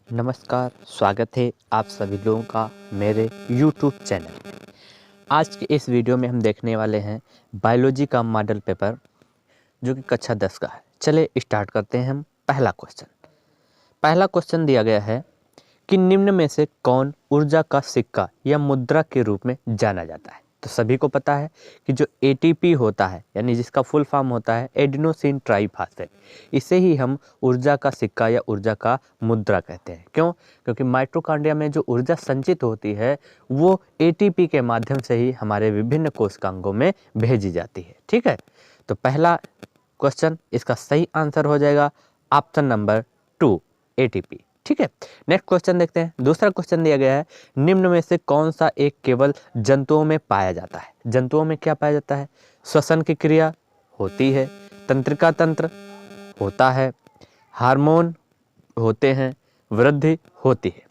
नमस्कार, स्वागत है आप सभी लोगों का मेरे YouTube चैनल में। आज के इस वीडियो में हम देखने वाले हैं बायोलॉजी का मॉडल पेपर जो कि कक्षा 10 का है। चलिए स्टार्ट करते हैं हम। पहला क्वेश्चन दिया गया है कि निम्न में से कौन ऊर्जा का सिक्का या मुद्रा के रूप में जाना जाता है। तो सभी को पता है कि जो एटीपी होता है, यानी जिसका फुल फॉर्म होता है एडिनोसिन ट्राइफॉस्फेट, इसे ही हम ऊर्जा का सिक्का या ऊर्जा का मुद्रा कहते हैं। क्यों? क्योंकि माइटोकॉन्ड्रिया में जो ऊर्जा संचित होती है वो एटीपी के माध्यम से ही हमारे विभिन्न कोशिकांगों में भेजी जाती है। ठीक है, तो पहला क्वेश्चन इसका सही आंसर हो जाएगा ऑप्शन नंबर 2, एटीपी। ठीक है, नेक्स्ट क्वेश्चन देखते हैं। दूसरा क्वेश्चन दिया गया है, निम्न में से कौन सा एक केवल जंतुओं में पाया जाता है। जंतुओं में क्या पाया जाता है? श्वसन की क्रिया होती है, तंत्रिका तंत्र होता है, हार्मोन होते हैं, वृद्धि होती है।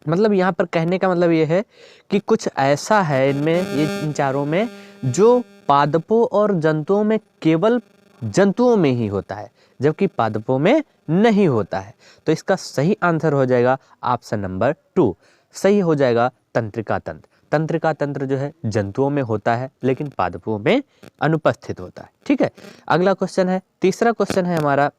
मतलब यहाँ पर कहने का मतलब ये है कि कुछ ऐसा है इनमें, ये इन चारों में, जो पादपों और जंतुओं में केवल जंतुओं में ही होता है, जबकि पादपों में नहीं होता है। तो इसका सही आंसर हो जाएगा ऑप्शन नंबर 2, सही हो जाएगा तंत्रिका तंत्र। तंत्रिका तंत्र जो है जंतुओं में होता है लेकिन पादपों में अनुपस्थित होता है। ठीक है, अगला क्वेश्चन है, तीसरा क्वेश्चन है हमारा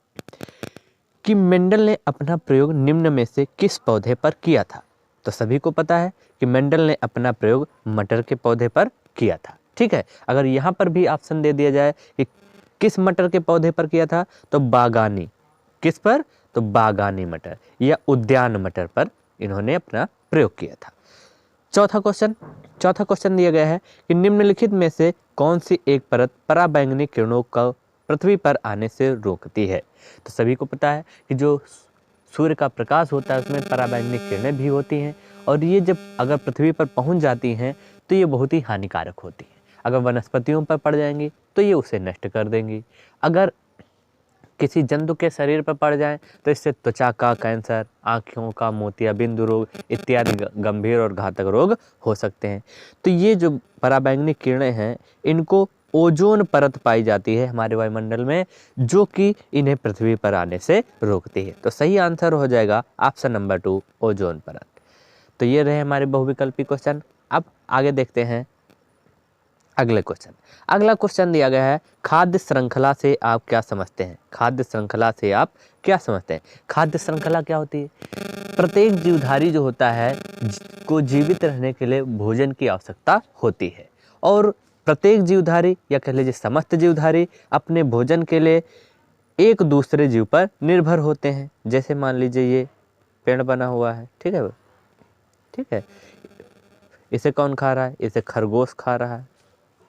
कि मेंडल ने अपना प्रयोग निम्न में से किस पौधे पर किया था। तो सभी को पता है कि मेंडल ने अपना प्रयोग मटर के पौधे पर किया था। ठीक है, अगर यहाँ पर भी ऑप्शन दे दिया जाए कि किस मटर के पौधे पर किया था, तो बागानी, किस पर? तो बागानी मटर या उद्यान मटर पर इन्होंने अपना प्रयोग किया था। चौथा क्वेश्चन दिया गया है कि निम्नलिखित में से कौन सी एक परत पराबैंगनी किरणों का पृथ्वी पर आने से रोकती है। तो सभी को पता है कि जो सूर्य का प्रकाश होता है उसमें पराबैंगनी किरणें भी होती हैं, और ये जब अगर पृथ्वी पर पहुंच जाती हैं तो ये बहुत ही हानिकारक होती हैं। अगर वनस्पतियों पर पड़ जाएंगी तो ये उसे नष्ट कर देंगी। अगर किसी जंतु के शरीर पर पड़ जाए तो इससे त्वचा का कैंसर, आँखों का मोतियाबिंदु रोग इत्यादि गंभीर और घातक रोग हो सकते हैं। तो ये जो पराबैंगनी किरणें हैं इनको ओजोन परत पाई जाती है हमारे वायुमंडल में, जो कि इन्हें पृथ्वी पर आने से रोकती है। तो सही आंसर हो जाएगा ऑप्शन नंबर 2, ओजोन परत। तो ये रहे हमारे बहुविकल्पी क्वेश्चन। अब आगे देखते हैं अगला क्वेश्चन दिया गया है, खाद्य श्रृंखला से आप क्या समझते हैं। खाद्य श्रृंखला से आप क्या समझते हैं? खाद्य श्रृंखला क्या होती है? प्रत्येक जीवधारी जो होता है को जीवित रहने के लिए भोजन की आवश्यकता होती है, और प्रत्येक जीवधारी या कह लीजिए समस्त जीवधारी अपने भोजन के लिए एक दूसरे जीव पर निर्भर होते हैं। जैसे मान लीजिए ये पेड़ बना हुआ है, ठीक है, इसे कौन खा रहा है? इसे खरगोश खा रहा है।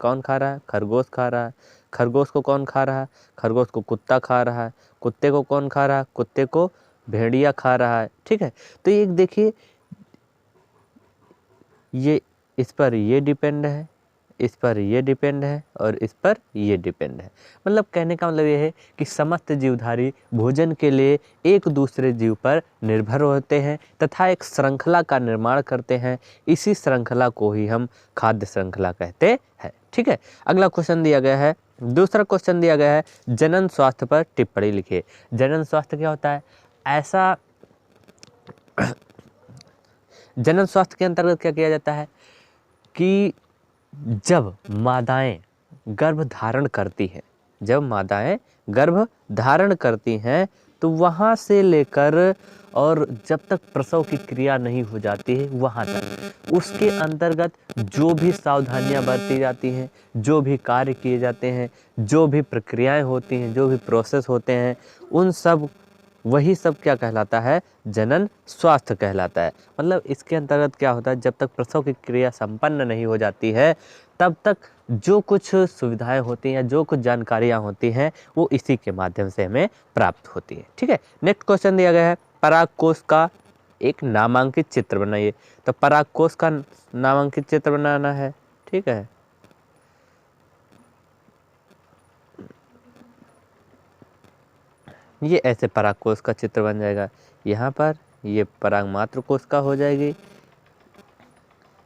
कौन खा रहा है? खरगोश खा रहा है। खरगोश को कौन खा रहा है? खरगोश को कुत्ता खा रहा है। कुत्ते को कौन खा रहा है? कुत्ते को भेड़िया खा रहा है। ठीक है, तो ये देखिए, ये इस पर ये डिपेंड है, इस पर ये डिपेंड है, और इस पर ये डिपेंड है। मतलब कहने का मतलब ये है कि समस्त जीवधारी भोजन के लिए एक दूसरे जीव पर निर्भर होते हैं तथा एक श्रृंखला का निर्माण करते हैं। इसी श्रृंखला को ही हम खाद्य श्रृंखला कहते हैं। ठीक है, अगला क्वेश्चन दिया गया है, दूसरा क्वेश्चन दिया गया है, जनन स्वास्थ्य पर टिप्पणी लिखिए। जनन स्वास्थ्य क्या होता है? ऐसा जनन स्वास्थ्य के अंतर्गत क्या किया जाता है कि जब मादाएं गर्भ धारण करती हैं, जब मादाएं गर्भ धारण करती हैं तो वहाँ से लेकर और जब तक प्रसव की क्रिया नहीं हो जाती है वहाँ तक उसके अंतर्गत जो भी सावधानियां बरती जाती हैं, जो भी कार्य किए जाते हैं, जो भी प्रक्रियाएं होती हैं, जो भी प्रोसेस होते हैं, उन सब वही सब क्या कहलाता है? जनन स्वास्थ्य कहलाता है। मतलब इसके अंतर्गत क्या होता है, जब तक प्रसव की क्रिया संपन्न नहीं हो जाती है तब तक जो कुछ सुविधाएं होती हैं, जो कुछ जानकारियां होती हैं, वो इसी के माध्यम से हमें प्राप्त होती है। ठीक है, नेक्स्ट क्वेश्चन दिया गया है, परागकोश का एक नामांकित चित्र बनाइए। तो परागकोश का नामांकित चित्र बनाना है। ठीक है, ये ऐसे परागकोश का चित्र बन जाएगा। यहाँ पर ये परागमात्र कोश का हो जाएगी,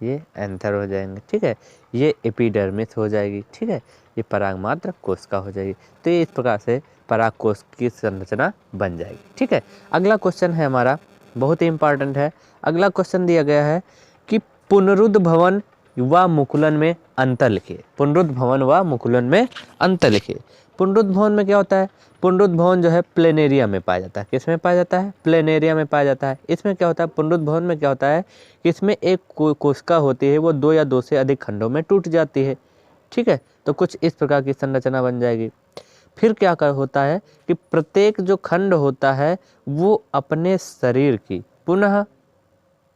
ये एंथर हो जाएंगे। ठीक है, ये एपिडर्मिस हो जाएगी। ठीक है, ये परागमात्र कोश का हो जाएगी। तो ये इस प्रकार से परागकोश की संरचना बन जाएगी। ठीक है, अगला क्वेश्चन है हमारा, बहुत ही इंपॉर्टेंट है। अगला क्वेश्चन दिया गया है कि पुनरुद्ध भवन व मुकुलन में अंतर लिखिए। पुनरुद्ध भवन व मुकुलन में अंतर लिखिए। पुनरुद्ध भवन में क्या होता है? पुनरुद्ध भवन जो है प्लेन एरिया में पाया जाता है। किस में पाया जाता है? प्लेन एरिया में पाया जाता है। इसमें क्या होता है? पुनरुद्ध भवन में क्या होता है कि इसमें एक कोशिका होती है, वो 2 या 2 से अधिक खंडों में टूट जाती है। ठीक है, तो कुछ इस प्रकार की संरचना बन जाएगी। फिर क्या होता है कि प्रत्येक जो खंड होता है वो अपने शरीर की पुनः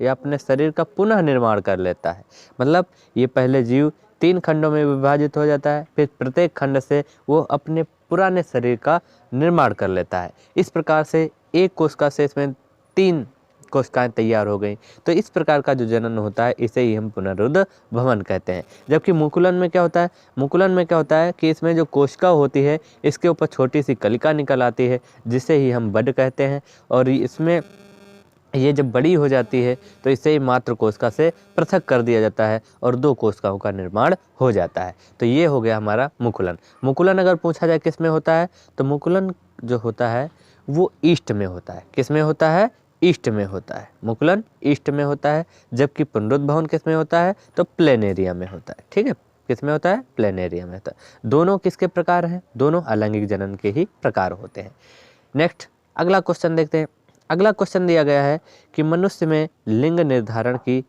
या अपने शरीर का पुनः निर्माण कर लेता है। मतलब ये पहले जीव 3 खंडों में विभाजित हो जाता है, फिर प्रत्येक खंड से वो अपने पुराने शरीर का निर्माण कर लेता है। इस प्रकार से एक कोशिका से इसमें 3 कोशिकाएं तैयार हो गई। तो इस प्रकार का जो जनन होता है इसे ही हम पुनरुद्ध भवन कहते हैं। जबकि मुकुलन में क्या होता है? मुकुलन में क्या होता है कि इसमें जो कोशिका होती है इसके ऊपर छोटी सी कलिका निकल आती है, जिसे ही हम बड कहते हैं। और इसमें ये जब बड़ी हो जाती है तो इसे मात्र कोशिका से पृथक कर दिया जाता है और 2 कोशिकाओं का निर्माण हो जाता है। तो ये हो गया हमारा मुकुलन। मुकुलन अगर पूछा जाए किस में होता है, तो मुकुलन जो होता है वो ईस्ट में होता है। किस में होता है? ईस्ट में होता है। मुकुलन ईस्ट में होता है। जबकि पुनरुद्ध भवन किस में होता है? तो प्लेन एरिया में होता है। ठीक है, किस में होता है? प्लेन एरिया में होता है। दोनों किसके प्रकार हैं? दोनों अलैंगिक जनन के ही प्रकार होते हैं। नेक्स्ट अगला क्वेश्चन देखते हैं। अगला क्वेश्चन दिया गया है कि मनुष्य में लिंग निर्धारण की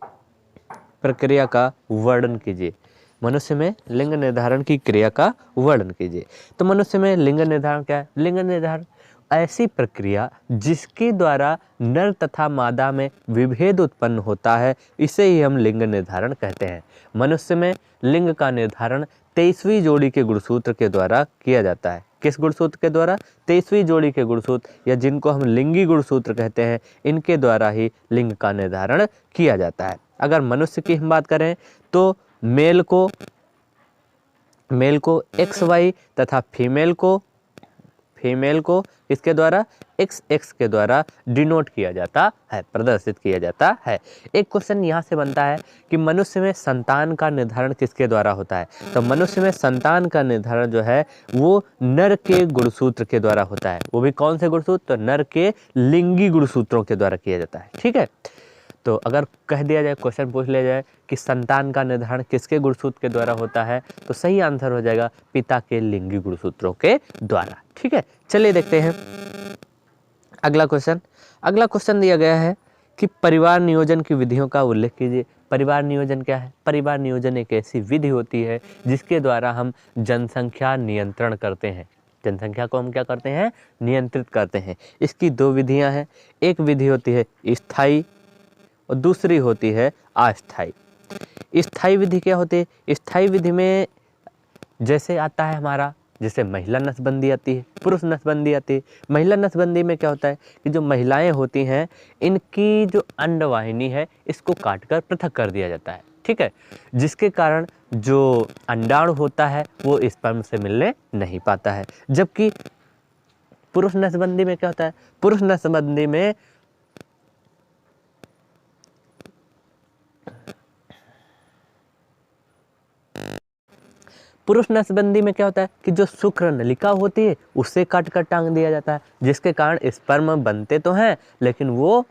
प्रक्रिया का वर्णन कीजिए। मनुष्य में लिंग निर्धारण की क्रिया का वर्णन कीजिए। तो मनुष्य में लिंग निर्धारण क्या है? लिंग निर्धारण ऐसी प्रक्रिया जिसके द्वारा नर तथा मादा में विभेद उत्पन्न होता है, इसे ही हम लिंग निर्धारण कहते हैं। मनुष्य में लिंग का निर्धारण 23वीं जोड़ी के गुणसूत्र के द्वारा किया जाता है। किस गुणसूत्र के द्वारा? 23वीं जोड़ी के गुणसूत्र, या जिनको हम लिंगी गुणसूत्र कहते हैं, इनके द्वारा ही लिंग का निर्धारण किया जाता है। अगर मनुष्य की हम बात करें तो मेल को XY तथा फीमेल को इसके द्वारा XX के द्वारा डिनोट किया जाता है, प्रदर्शित किया जाता है। एक क्वेश्चन यहाँ से बनता है कि मनुष्य में संतान का निर्धारण किसके द्वारा होता है? तो मनुष्य में संतान का निर्धारण जो है वो नर के गुणसूत्र के द्वारा होता है। वो भी कौन से गुणसूत्र? तो नर के लिंगी गुणसूत्रों के द्वारा किया जाता है। ठीक है, तो अगर कह दिया जाए, क्वेश्चन पूछ लिया जाए कि संतान का निर्धारण किसके गुणसूत्र के द्वारा होता है, तो सही आंसर हो जाएगा पिता के लिंगी गुणसूत्रों के द्वारा। ठीक है, चलिए देखते हैं अगला क्वेश्चन। अगला क्वेश्चन दिया गया है कि परिवार नियोजन की विधियों का उल्लेख कीजिए। परिवार नियोजन क्या है? परिवार नियोजन एक ऐसी विधि होती है जिसके द्वारा हम जनसंख्या नियंत्रण करते हैं। जनसंख्या को हम क्या करते हैं? नियंत्रित करते हैं। इसकी 2 विधियां हैं। एक विधि होती है स्थायी और दूसरी होती है अस्थायी। स्थायी विधि क्या होती है? स्थायी विधि में जैसे आता है हमारा, जैसे महिला नसबंदी आती है, पुरुष नसबंदी आती है। महिला नसबंदी में क्या होता है कि जो महिलाएं होती हैं इनकी जो अंडवाहिनी है इसको काटकर पृथक कर दिया जाता है। ठीक है, जिसके कारण जो अंडाणु होता है वो स्पर्म से मिलने नहीं पाता है। जबकि पुरुष नसबंदी में क्या होता है? पुरुष नसबंदी में क्या होता है कि जो शुक्र नलिका होती है उससे काट कर टांग दिया जाता है, जिसके कारण स्पर्म बनते तो हैं लेकिन वो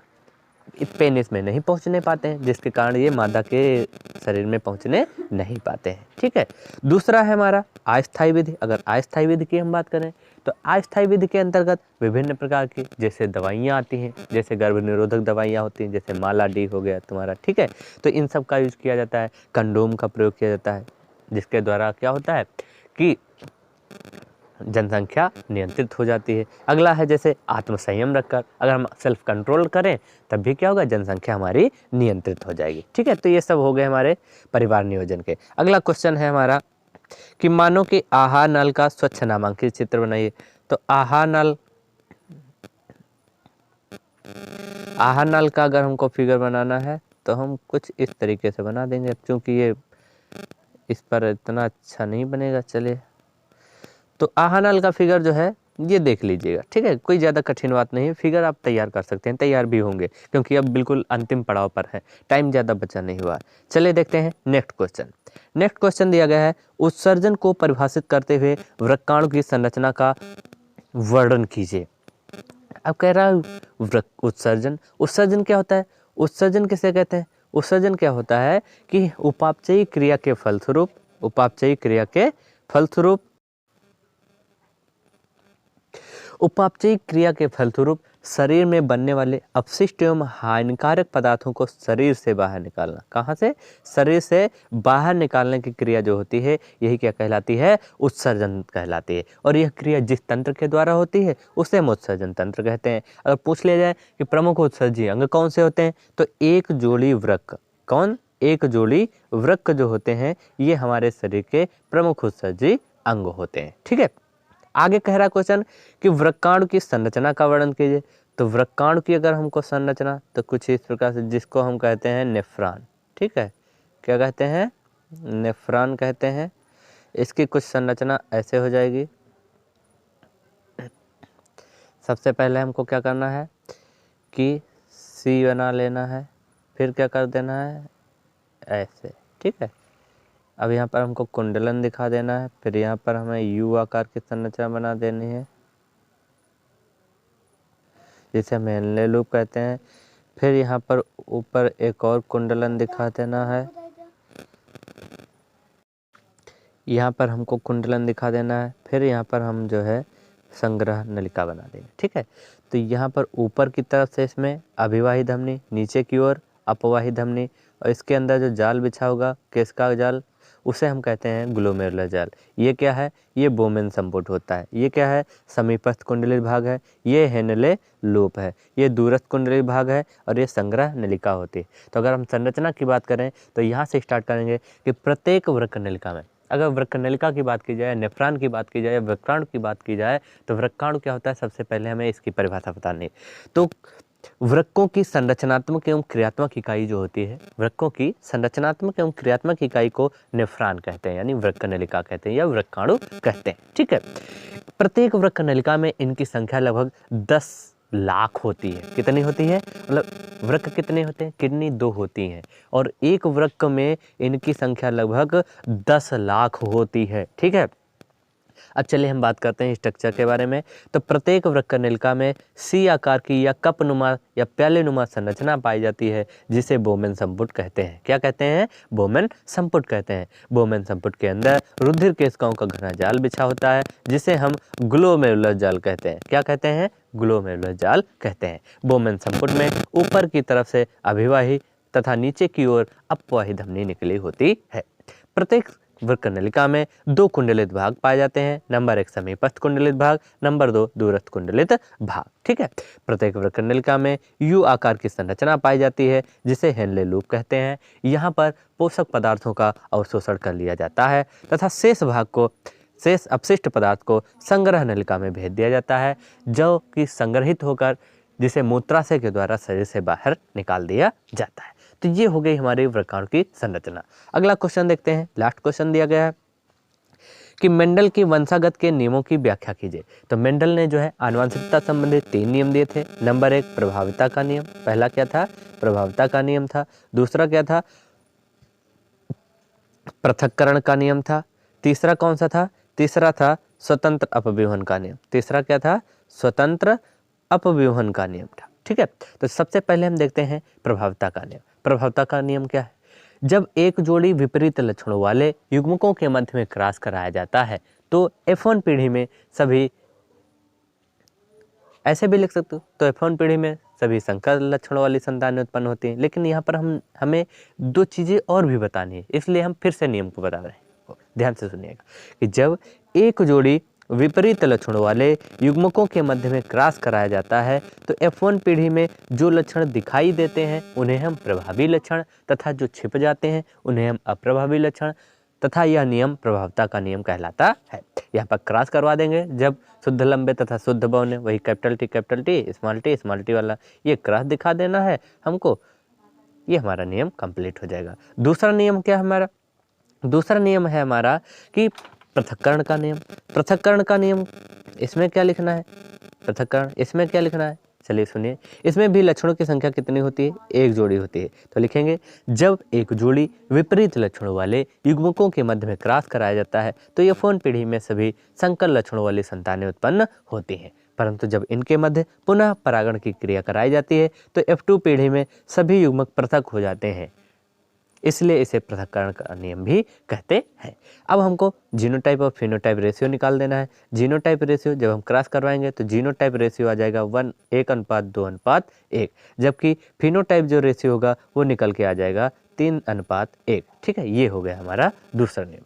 पेनिस में नहीं पहुंचने पाते हैं, जिसके कारण ये मादा के शरीर में पहुंचने नहीं पाते हैं। ठीक है, दूसरा है हमारा अस्थायी विधि। अगर अस्थायी विधि की हम बात करें तो अस्थायी विधि के अंतर्गत विभिन्न प्रकार की जैसे दवाइयाँ आती हैं, जैसे गर्भ निरोधक दवाइयाँ होती हैं, जैसे माला डी हो गया तुम्हारा। ठीक है, तो इन सब का यूज किया जाता है। कंडोम का प्रयोग किया जाता है, जिसके द्वारा क्या होता है कि जनसंख्या नियंत्रित हो जाती है। अगला है जैसे आत्मसंयम रखकर, अगर हम सेल्फ कंट्रोल करें तब भी क्या होगा? जनसंख्या हमारी नियंत्रित हो जाएगी। ठीक है, तो ये सब हो गए हमारे परिवार नियोजन के। अगला क्वेश्चन है हमारा कि मानो कि आहार नल का स्वच्छ नामांकित चित्र बनाइए। तो आहार नल का अगर हमको फिगर बनाना है तो हम कुछ इस तरीके से बना देंगे, क्योंकि ये इस पर इतना अच्छा नहीं बनेगा। चलिए, तो आहार नल का फिगर जो है ये देख लीजिएगा। ठीक है, कोई ज़्यादा कठिन बात नहीं है, फिगर आप तैयार कर सकते हैं, तैयार भी होंगे क्योंकि अब बिल्कुल अंतिम पड़ाव पर है, टाइम ज़्यादा बचा नहीं हुआ। चलिए देखते हैं नेक्स्ट क्वेश्चन। नेक्स्ट क्वेश्चन दिया गया है उत्सर्जन को परिभाषित करते हुए वृक्काणु की संरचना का वर्णन कीजिए। अब कह रहा है उत्सर्जन। उत्सर्जन क्या होता है? उत्सर्जन किसे कहते हैं? उत्सर्जन क्या होता है कि उपापचयी क्रिया के फलस्वरूप, उपापचयी क्रिया के फलस्वरूप, उपापचयी क्रिया के फलस्वरूप शरीर में बनने वाले अपशिष्ट एवं हानिकारक पदार्थों को शरीर से बाहर निकालना। कहाँ से? शरीर से बाहर निकालने की क्रिया जो होती है यही क्या कहलाती है? उत्सर्जन कहलाती है। और यह क्रिया जिस तंत्र के द्वारा होती है उसे हम उत्सर्जन तंत्र कहते हैं। अगर पूछ लिया जाए कि प्रमुख उत्सर्जी अंग कौन से होते हैं, तो एक जोड़ी वृक्क। कौन? एक जोड़ी वृक्क जो होते हैं ये हमारे शरीर के प्रमुख उत्सर्जी अंग होते हैं। ठीक है, आगे कह रहा क्वेश्चन कि वृक्काणु की संरचना का वर्णन कीजिए। तो वृक्काणु की अगर हमको संरचना तो कुछ इस प्रकार से, जिसको हम कहते हैं नेफ्रॉन। ठीक है, क्या कहते हैं? नेफ्रॉन कहते हैं। इसकी कुछ संरचना ऐसे हो जाएगी। सबसे पहले हमको क्या करना है कि सी बना लेना है, फिर क्या कर देना है ऐसे। ठीक है, अब यहाँ पर हमको कुंडलन दिखा देना है, फिर यहाँ पर हमें यू आकार की संरचना बना देनी है जिसे हम हेनले लूप कहते हैं। फिर यहाँ पर ऊपर एक और कुंडलन दिखा देना है, यहाँ पर हमको कुंडलन दिखा देना है। फिर यहाँ पर हम जो है संग्रह नलिका बना देंगे। ठीक है, तो यहाँ पर ऊपर की तरफ से इसमें अभिवाही धमनी, नीचे की ओर अपवाही धमनी, और इसके अंदर जो जाल बिछा होगा किसका जाल, उसे हम कहते हैं ग्लोमेरुलर जाल। ये क्या है? ये बोमेन संपुट होता है। ये क्या है? समीपस्थ कुंडलित भाग है। ये हेनले लूप है। ये दूरस्थ कुंडलित भाग है और ये संग्रह नलिका होती है। तो अगर हम संरचना की बात करें तो यहाँ से स्टार्ट करेंगे कि प्रत्येक वृक्क नलिका में, अगर वृक्क नलिका की बात की जाए, नेफ्रॉन की बात की जाए, वृक्काणु की बात की जाए, तो वृक्काणु क्या होता है सबसे पहले हमें इसकी परिभाषा बतानी है। तो वृक्कों की संरचनात्मक एवं क्रियात्मक इकाई जो होती है, वृक्कों की संरचनात्मक एवं क्रियात्मक इकाई को नेफ्रॉन कहते हैं, यानी वृक्क नलिका कहते हैं या वृक्काणु कहते हैं। ठीक है, प्रत्येक वृक्क नलिका में इनकी संख्या लगभग 10 लाख होती है। कितनी होती है? मतलब वृक्क कितने होते हैं? किडनी 2 होती हैं और एक वृक्क में इनकी संख्या लगभग 10 लाख होती है। ठीक है, अब चलिए हम बात करते हैं स्ट्रक्चर के बारे में। तो प्रत्येक वृक्क नलिका में सी आकार की या कपनुमा या प्यालेनुमा संरचना पाई जाती है जिसे बोमेन संपुट कहते हैं। क्या कहते हैं? बोमेन संपुट कहते हैं। बोमेन संपुट के अंदर रुधिर केशिकाओं का घना जाल बिछा होता है जिसे हम ग्लोमेरुलर जाल कहते हैं। क्या कहते हैं? ग्लोमेरुलर जाल कहते हैं। बोमेन संपुट में ऊपर की तरफ से अभिवाही तथा नीचे की ओर अपवाही धमनी निकली होती है। प्रत्येक वृक्क नलिका में 2 कुंडलित भाग पाए जाते हैं। नंबर 1 समीपस्थ कुंडलित भाग, नंबर 2 दूरस्थ कुंडलित भाग। ठीक है, प्रत्येक वृक्क नलिका में यू आकार की संरचना पाई जाती है जिसे हेनले लूप कहते हैं। यहाँ पर पोषक पदार्थों का अवशोषण कर लिया जाता है तथा शेष अपशिष्ट पदार्थ को संग्रह नलिका में भेज दिया जाता है, जो कि संग्रहित होकर जिसे मूत्राशय के द्वारा शरीर से बाहर निकाल दिया जाता है। तो ये हो गई हमारी वृक्काणु की संरचना। अगला क्वेश्चन देखते हैं। लास्ट क्वेश्चन दिया गया है कि मेंडल की वंशागत के नियमों की व्याख्या कीजिए। तो मेंडल ने जो है आनुवंशिकता संबंधित 3 नियम दिए थे। नंबर 1 प्रभाविता का नियम। पहला क्या था? प्रभाविता का नियम था। दूसरा क्या था? पृथक्करण का नियम था। तीसरा कौन सा था? तीसरा था स्वतंत्र अपव्यूहन का नियम। तीसरा क्या था? स्वतंत्र अपव्यूहन का नियम था। ठीक है, तो सबसे पहले हम देखते हैं प्रभाविता का नियम। प्रभाविता का नियम क्या है? जब एक जोड़ी विपरीत लक्षणों वाले युग्मकों के मध्य में क्रॉस कराया जाता है तो F1 पीढ़ी में सभी, ऐसे भी लिख सकते हो, तो F1 पीढ़ी में सभी संकर लक्षणों वाली संतानें उत्पन्न होती हैं। लेकिन यहाँ पर हमें 2 चीज़ें और भी बतानी है, इसलिए हम फिर से नियम को बता रहे हैं। ध्यान से सुनिएगा कि जब एक जोड़ी विपरीत लक्षणों वाले युग्मकों के मध्य में क्रॉस कराया जाता है तो F1 पीढ़ी में जो लक्षण दिखाई देते हैं उन्हें हम प्रभावी लक्षण तथा जो छिप जाते हैं उन्हें हम अप्रभावी लक्षण, तथा यह नियम प्रभाविता का नियम कहलाता है। यहाँ पर क्रॉस करवा देंगे जब शुद्ध लंबे तथा शुद्ध बौने, वही कैपिटल टी स्मॉल टी वाला ये क्रॉस दिखा देना है हमको, ये हमारा नियम कंप्लीट हो जाएगा। दूसरा नियम क्या है हमारा? दूसरा नियम है हमारा कि पृथक्करण का नियम। पृथक्करण का नियम, इसमें क्या लिखना है? पृथक्करण, इसमें क्या लिखना है? चलिए सुनिए, इसमें भी लक्षणों की संख्या कितनी होती है? 1 जोड़ी होती है। तो लिखेंगे जब एक जोड़ी विपरीत लक्षणों वाले युग्मकों के मध्य में क्रॉस कराया जाता है तो F1 पीढ़ी में सभी संकर लक्षणों वाली संतानें उत्पन्न होती हैं। परंतु जब इनके मध्य पुनः परागण की क्रिया कराई जाती है तो F2 पीढ़ी में सभी युग्मक पृथक हो जाते हैं, इसलिए इसे पृथक्करण का नियम भी कहते हैं। अब हमको जीनोटाइप और फिनोटाइप रेशियो निकाल देना है। जीनोटाइप रेशियो जब हम क्रॉस करवाएंगे तो जीनोटाइप रेशियो आ जाएगा 1:2:1, जबकि फिनोटाइप जो रेशियो होगा वो निकल के आ जाएगा 3:1। ठीक है, ये हो गया हमारा दूसरा नियम।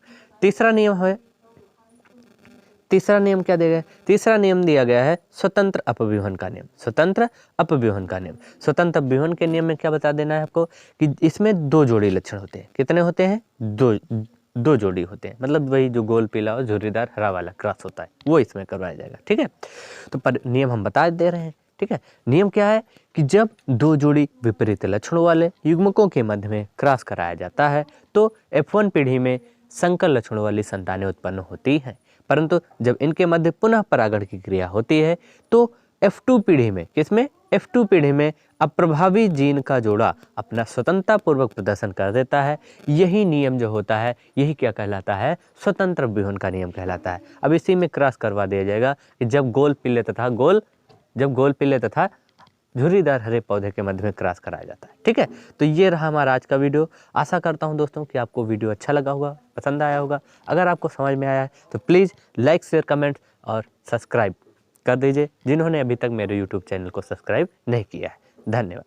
तीसरा नियम क्या दिया गया? तीसरा नियम दिया गया है स्वतंत्र अपव्यूहन का नियम। स्वतंत्र अपव्यूहन का नियम, स्वतंत्र अपव्यूहन के नियम में क्या बता देना है आपको कि इसमें 2 जोड़ी लक्षण होते हैं। कितने होते हैं? दो जोड़ी होते हैं, मतलब वही जो गोल पीला और झुर्रीदार हरा वाला क्रॉस होता है वो इसमें करवाया जाएगा। ठीक है, तो पर नियम हम बता दे रहे हैं। ठीक है, नियम क्या है कि जब 2 जोड़ी विपरीत लक्षणों वाले युग्मकों के मध्य में क्रॉस कराया जाता है तो F1 पीढ़ी में संकर लक्षणों वाली संतानें उत्पन्न होती हैं, परंतु जब इनके मध्य पुनः परागण की क्रिया होती है तो F2 पीढ़ी में, किसमें? F2 पीढ़ी में अप्रभावी जीन का जोड़ा अपना स्वतंत्रता पूर्वक प्रदर्शन कर देता है। यही नियम जो होता है यही क्या कहलाता है? स्वतंत्र अपव्यूहन का नियम कहलाता है। अब इसी में क्रॉस करवा दिया जाएगा कि जब गोल पीले तथा झुर्रीदार हरे पौधे के मध्य में क्रॉस कराया जाता है। ठीक है, तो ये रहा हमारा आज का वीडियो। आशा करता हूं दोस्तों कि आपको वीडियो अच्छा लगा होगा, पसंद आया होगा। अगर आपको समझ में आया है तो प्लीज़ लाइक, शेयर, कमेंट और सब्सक्राइब कर दीजिए जिन्होंने अभी तक मेरे यूट्यूब चैनल को सब्सक्राइब नहीं किया है। धन्यवाद।